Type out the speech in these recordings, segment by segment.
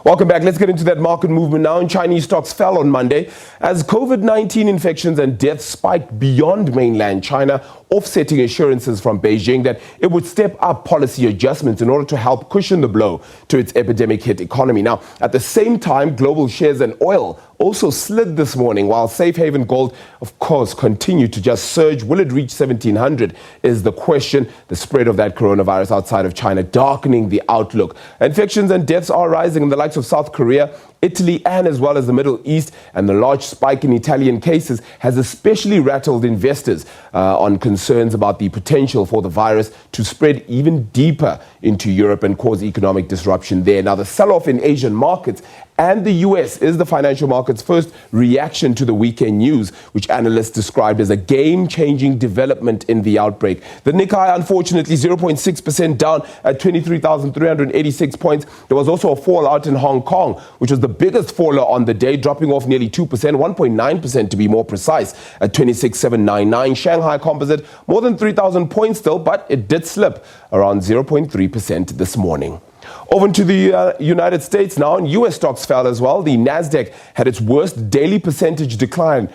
Welcome back. Let's get into that market movement now. And Chinese stocks fell on Monday as COVID-19 infections and deaths spiked beyond mainland China, offsetting assurances from Beijing that it would step up policy adjustments in order to help cushion the blow to its epidemic-hit economy. Now, at the same time, global shares in oil also slid this morning, while safe haven gold, of course, continued to just surge. Will it reach 1,700 is the question. The spread of that coronavirus outside of China darkening the outlook. Infections and deaths are rising in the likes of South Korea, Italy, and as well as the Middle East, and the large spike in Italian cases has especially rattled investors on concerns about the potential for the virus to spread even deeper into Europe and cause economic disruption there. Now, the sell-off in Asian markets and the US is the financial market's first reaction to the weekend news, which analysts described as a game-changing development in the outbreak. The Nikkei, unfortunately, 0.6% down at 23,386 points. There was also a fallout in Hong Kong, which was the biggest faller on the day, dropping off nearly 2%, 1.9% to be more precise, at 26,799. Shanghai Composite, more than 3,000 points still, but it did slip around 0.3% this morning. Over to the United States now, and U.S. stocks fell as well. The Nasdaq had its worst daily percentage decline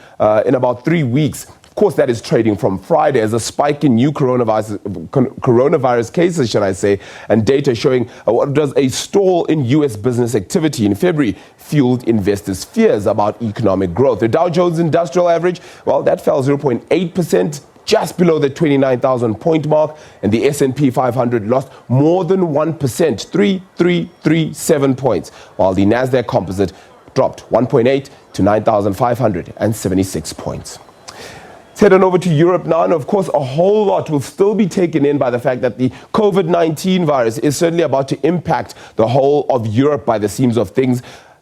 in about 3 weeks. Of course, that is trading from Friday as a spike in new coronavirus cases, should I say, and data showing what does a stall in U.S. business activity in February fueled investors' fears about economic growth. The Dow Jones Industrial Average, well, that fell 0.8%. Just below the 29,000 point mark, and the S&P 500 lost more than 1%, 3,337 points, while the Nasdaq Composite dropped 1.8 to 9,576 points. Let's head on over to Europe now, and of course a whole lot will still be taken in by the fact that the COVID-19 virus is certainly about to impact the whole of Europe by the seams of things.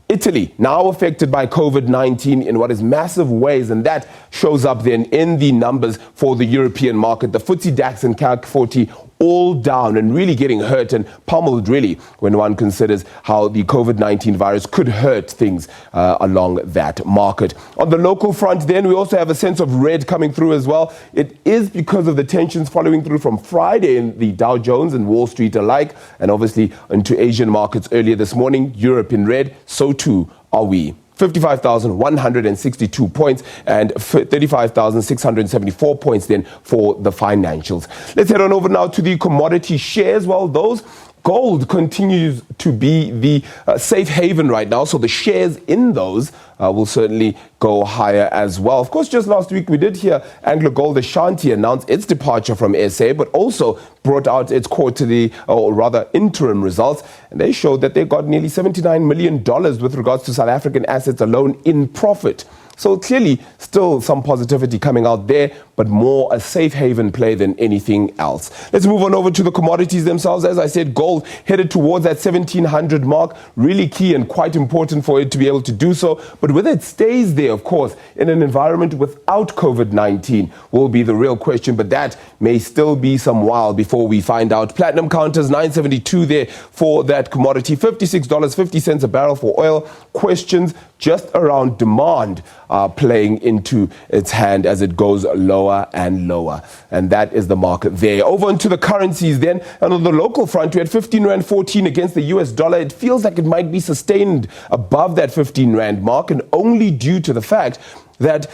Italy, now affected by COVID-19 in what is massive ways, and that shows up then in the numbers for the European market. The FTSE DAX and CAC 40 all down and really getting hurt and pummeled, really, when one considers how the COVID-19 virus could hurt things along that market. On the local front then, we also have a sense of red coming through as well. It is because of the tensions following through from Friday in the Dow Jones and Wall Street alike, and obviously into Asian markets earlier this morning. Europe in red, so too are we. 55,162 points and 35,674 points then for the financials. Let's head on over now to the commodity shares. Well, those gold continues to be the safe haven right now, so the shares in those will certainly go higher as well. Of course, just last week we did hear AngloGold Ashanti announce its departure from SA, but also brought out its quarterly, or rather interim results, and they showed that they got nearly $79 million with regards to South African assets alone in profit. So clearly still some positivity coming out there, but more a safe haven play than anything else. Let's move on over to the commodities themselves. As I said, gold headed towards that 1,700 mark, really key and quite important for it to be able to do so. But whether it stays there, of course, in an environment without COVID-19 will be the real question, but that may still be some while before we find out. Platinum counters 972 there for that commodity, $56.50 a barrel for oil. Questions just around demand are playing into its hand as it goes lower and lower. And that is the market there. Over into the currencies then. And on the local front, we had 15 Rand 14 against the US dollar. It feels like it might be sustained above that 15 Rand mark, and only due to the fact that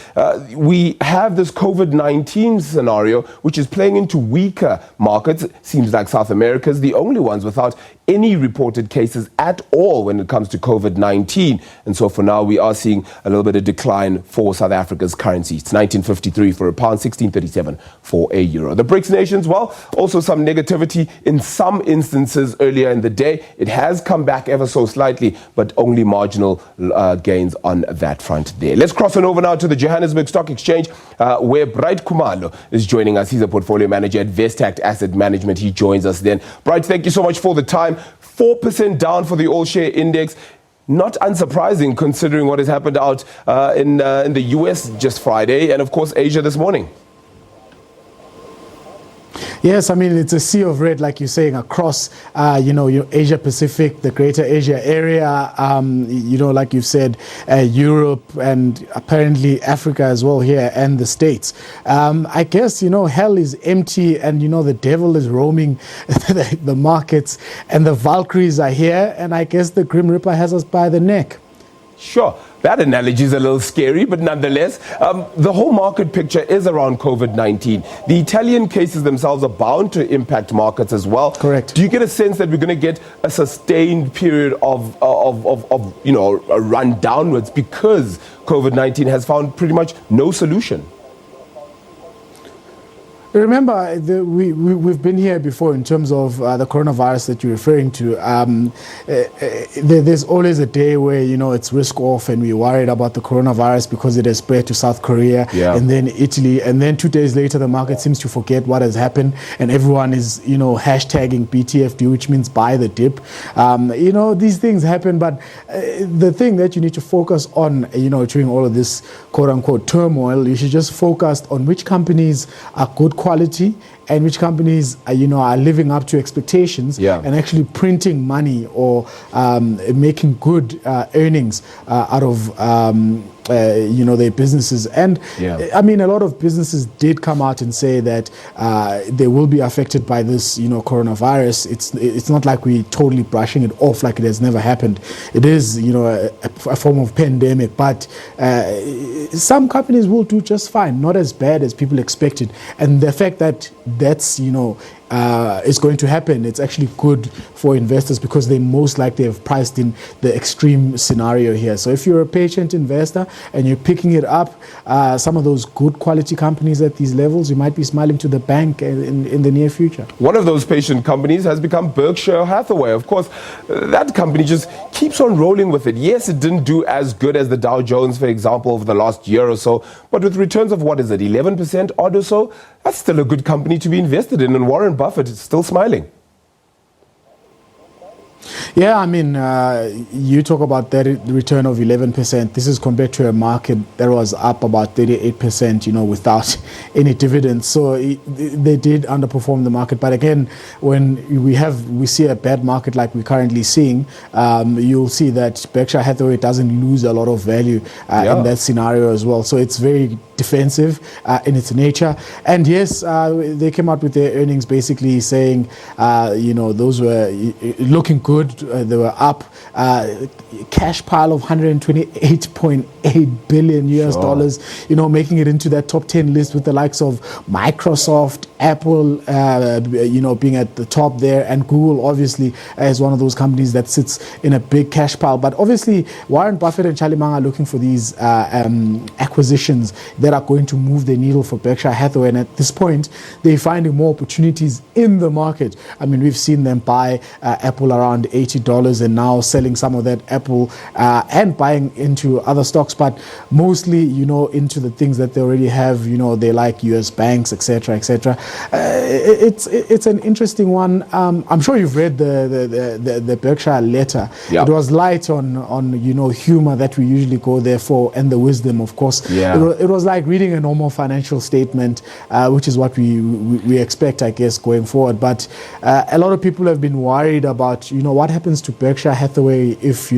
we have this COVID-19 scenario, which is playing into weaker markets. Seems like South America is the only ones without any reported cases at all when it comes to COVID-19. And so for now, we are seeing a little bit of decline for South Africa's currency. It's 19.53 for a pound, 16.37 for a euro. The BRICS nations, well, also some negativity in some instances earlier in the day. It has come back ever so slightly, but only marginal gains on that front there. Let's cross on over now to the Johannesburg Stock Exchange, where Bright Kumalo is joining us. He's a portfolio manager at Vestact Asset Management. He joins us then. Bright, thank you so much for the time. 4% down for the all-share index. Not unsurprising considering what has happened out in the US just Friday, and of course Asia this morning. Yes, I mean, it's a sea of red, like you're saying, across, your Asia Pacific, the greater Asia area, like you've said, Europe and apparently Africa as well here and the States. I guess, hell is empty and, the devil is roaming the markets and the Valkyries are here. And I guess the Grim Reaper has us by the neck. Sure, that analogy is a little scary, but nonetheless, the whole market picture is around COVID-19. The Italian cases themselves are bound to impact markets as well. Correct. Do you get a sense that we're going to get a sustained period of a run downwards because COVID-19 has found pretty much no solution? Remember, we've been here before in terms of the coronavirus that you're referring to. There's always a day where, it's risk off and we're worried about the coronavirus because it has spread to South Korea and then Italy. And then 2 days later, the market seems to forget what has happened and everyone is, hashtagging BTFD, which means buy the dip. These things happen. But the thing that you need to focus on, during all of this quote unquote turmoil, you should just focus on which companies are good quality and which companies are living up to expectations and actually printing money or making good earnings out of their businesses. And I mean, a lot of businesses did come out and say that they will be affected by this coronavirus. It's not like we're totally brushing it off like it has never happened. It is a form of pandemic, but some companies will do just fine, not as bad as people expected. And the fact that that's is going to happen, it's actually good for investors because they most likely have priced in the extreme scenario here. So if you're a patient investor and you're picking it up, some of those good quality companies at these levels, you might be smiling to the bank in the near future. One of those patient companies has become Berkshire Hathaway. Of course, that company just keeps on rolling with it. Yes, it didn't do as good as the Dow Jones, for example, over the last year or so, but with returns of 11% odd or so, that's still a good company to be invested in, and Warren Buffett is still smiling. Yeah, I mean, you talk about that return of 11%. This is compared to a market that was up about 38%, without any dividends. So they did underperform the market. But again, when we see a bad market like we're currently seeing, you'll see that Berkshire Hathaway doesn't lose a lot of value in that scenario as well. So it's very defensive in its nature. And yes, they came out with their earnings basically saying, those were looking good. They were up. Cash pile of $128.8 billion US dollars, making it into that top 10 list with the likes of Microsoft, Apple, being at the top there, and Google obviously as one of those companies that sits in a big cash pile. But obviously Warren Buffett and Charlie Munger are looking for these acquisitions that are going to move the needle for Berkshire Hathaway. And at this point, they're finding more opportunities in the market. I mean, we've seen them buy Apple around $80 and now selling some of that Apple and buying into other stocks, but mostly, into the things that they already have, they like US banks, etc., etc. It's an interesting one. I'm sure you've read the Berkshire letter. It was light on humor that we usually go there for, and the wisdom, of course. It was like reading a normal financial statement, which is what we expect, I guess, going forward. But a lot of people have been worried about, what happens to Berkshire Hathaway if,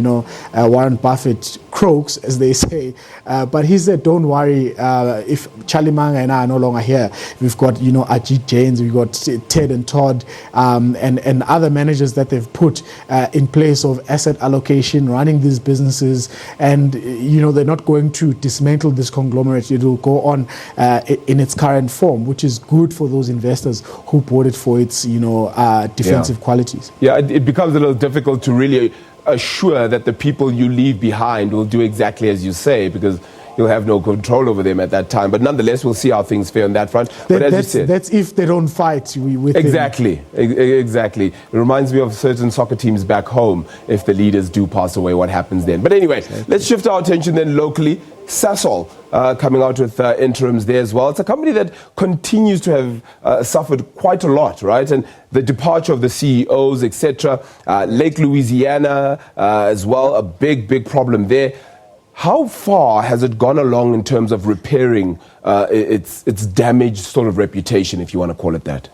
Warren Buffett croaks, as they say. But he said, don't worry, if Charlie Munger and I are no longer here, we've got, Ajit Jains, we've got Ted and Todd, and other managers that they've put in place of asset allocation, running these businesses, and, they're not going to dismantle this conglomerate. It will go on in its current form, which is good for those investors who bought it for its, defensive qualities. Yeah, it becomes a little difficult to really assure that the people you leave behind will do exactly as you say, because you'll have no control over them at that time. But nonetheless, we'll see how things fare on that front. But as you said, that's if they don't fight with exactly. It reminds me of certain soccer teams back home. If the leaders do pass away, what happens then? But anyway, let's shift our attention then locally. Sasol coming out with interims there as well. It's a company that continues to have suffered quite a lot, right? And the departure of the CEOs, etc. Lake Louisiana as well, a big problem there. How far has it gone along in terms of repairing its damaged sort of reputation, if you want to call it that?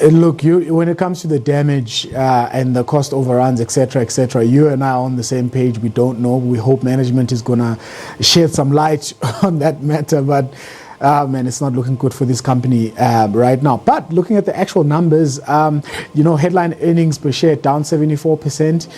Look, when it comes to the damage and the cost overruns, etc., you and I are on the same page. We don't know. We hope management is going to shed some light on that matter, but man, it's not looking good for this company right now. But looking at the actual numbers, headline earnings per share down 74%.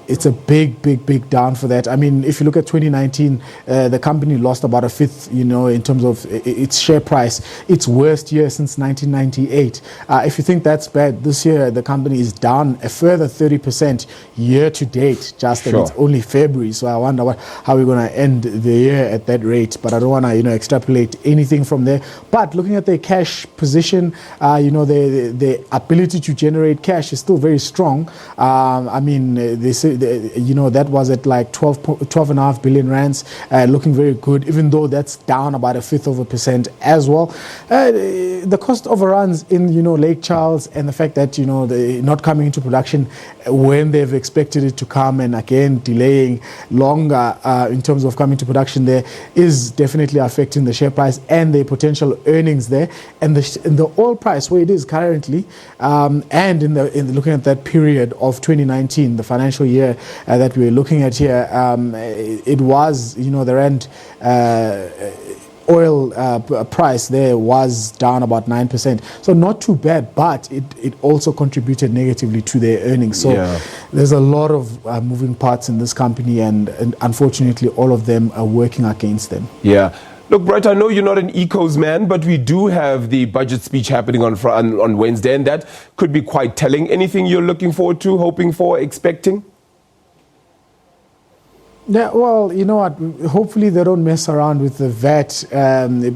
It's a big down for that. I mean, if you look at 2019, the company lost about a fifth, in terms of its share price. Its worst year since 1998. If you think that's bad, this year the company is down a further 30% year to date, Justin. Sure. It's only February, so I wonder how we're going to end the year at that rate. But I don't want to, extrapolate anything from there. But looking at their cash position, the ability to generate cash is still very strong. I mean, they say, that was at like 12.5 billion rands, looking very good, even though that's down about 0.5% as well. The cost overruns in, Lake Charles, and the fact that, they're not coming into production when they've expected it to come, and again, delaying longer in terms of coming to production there, is definitely affecting the share price and the potential earnings there, and the oil price where it is currently, and in looking at that period of 2019, the financial year that we're looking at here, it was, the rand oil price there was down about 9%. So not too bad, but it also contributed negatively to their earnings. So there's a lot of moving parts in this company, and unfortunately all of them are working against them. Yeah. Look, Bright, I know you're not an ecos man, but we do have the budget speech happening on Wednesday, and that could be quite telling. Anything you're looking forward to, hoping for, expecting? Yeah, well, you know what? Hopefully they don't mess around with the VAT,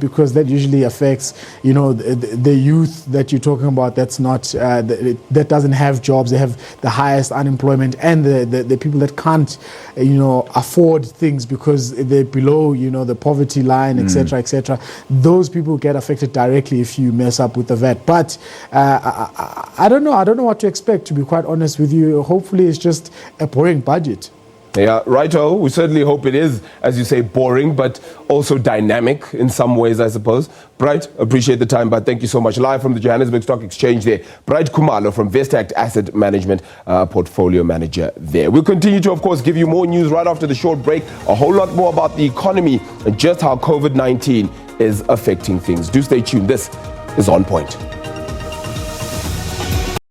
because that usually affects, the youth that you're talking about. That's not that doesn't have jobs. They have the highest unemployment, and the people that can't, afford things because they're below, the poverty line, etc. Those people get affected directly if you mess up with the VAT. But I don't know. I don't know what to expect, to be quite honest with you. Hopefully it's just a boring budget. Yeah, righto. We certainly hope it is, as you say, boring, but also dynamic in some ways, I suppose. Bright, appreciate the time, but thank you so much. Live from the Johannesburg Stock Exchange there, Bright Khumalo from Vestact Asset Management, portfolio manager there. We'll continue to, of course, give you more news right after the short break. A whole lot more about the economy and just how COVID-19 is affecting things. Do stay tuned. This is On Point.